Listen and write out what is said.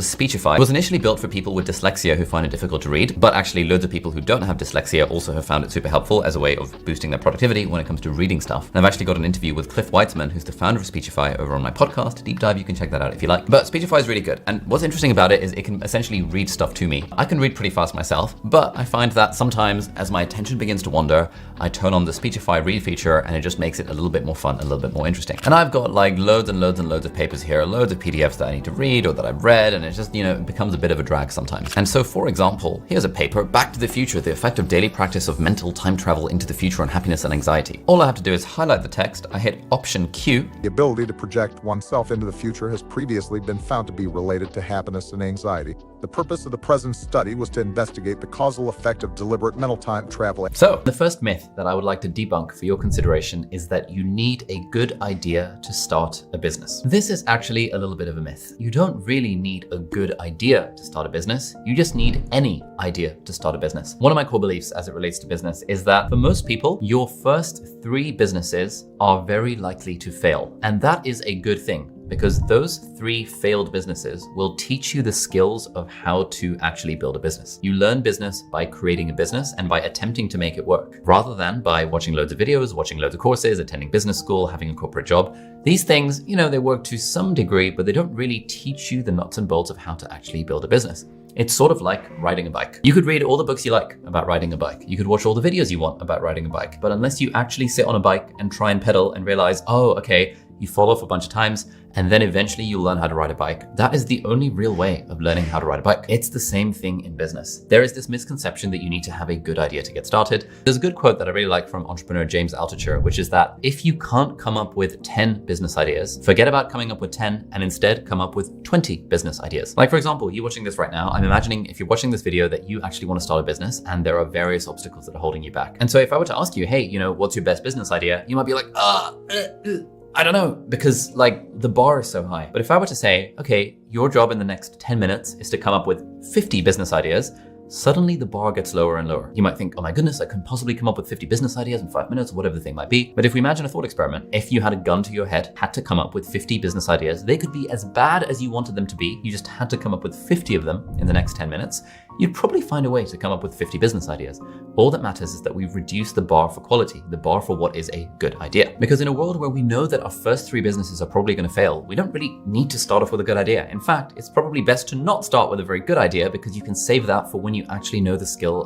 Speechify was initially built for people with dyslexia who find it difficult to read, but actually loads of people who don't have dyslexia also have found it super helpful as a way of boosting their productivity when it comes to reading stuff. And I've actually got an interview with Cliff Weitzman, who's the founder of Speechify, over on my podcast, Deep Dive. You can check that out if you like. But Speechify is really good. And what's interesting about it is it can essentially read stuff to me. I can read pretty fast myself, but I find that sometimes as my attention begins to wander, I turn on the Speechify read feature and it just makes it a little bit more fun, a little bit more interesting. And I've got like loads and loads and loads of papers here, loads of PDFs that I need to read or that I've read, and it's just, it becomes a bit of a drag sometimes. And so, for example, here's a paper, Back to the Future, the effect of daily practice of mental time travel into the future on happiness and anxiety. All I have to do is highlight the text, I hit Option Q. The ability to project oneself into the future has previously been found to be related to happiness and anxiety. The purpose of the present study was to investigate the causal effect of deliberate mental time travel. So, the first myth that I would like to debunk for your consideration is that you need a good idea to start a business. This is actually a little bit of a myth. You don't really need a good idea to start a business. You just need any idea to start a business. One of my core beliefs as it relates to business is that for most people, your first 3 businesses are very likely to fail. And that is a good thing, because those 3 failed businesses will teach you the skills of how to actually build a business. You learn business by creating a business and by attempting to make it work, rather than by watching loads of videos, watching loads of courses, attending business school, having a corporate job. These things, they work to some degree, but they don't really teach you the nuts and bolts of how to actually build a business. It's sort of like riding a bike. You could read all the books you like about riding a bike. You could watch all the videos you want about riding a bike. But unless you actually sit on a bike and try and pedal and realize, oh, okay, you fall off a bunch of times, and then eventually you'll learn how to ride a bike. That is the only real way of learning how to ride a bike. It's the same thing in business. There is this misconception that you need to have a good idea to get started. There's a good quote that I really like from entrepreneur James Altucher, which is that if you can't come up with 10 business ideas, forget about coming up with 10 and instead come up with 20 business ideas. Like, for example, you watching this right now, I'm imagining if you're watching this video that you actually want to start a business and there are various obstacles that are holding you back. And so if I were to ask you, hey, what's your best business idea? You might be like, I don't know, because the bar is so high. But if I were to say, okay, your job in the next 10 minutes is to come up with 50 business ideas, suddenly the bar gets lower and lower. You might think, oh my goodness, I couldn't possibly come up with 50 business ideas in 5 minutes, or whatever the thing might be. But if we imagine a thought experiment, if you had a gun to your head, had to come up with 50 business ideas, they could be as bad as you wanted them to be. You just had to come up with 50 of them in the next 10 minutes. You'd probably find a way to come up with 50 business ideas. All that matters is that we've reduced the bar for quality, the bar for what is a good idea. Because in a world where we know that our first 3 businesses are probably going to fail, we don't really need to start off with a good idea. In fact, it's probably best to not start with a very good idea, because you can save that for when you actually know the skill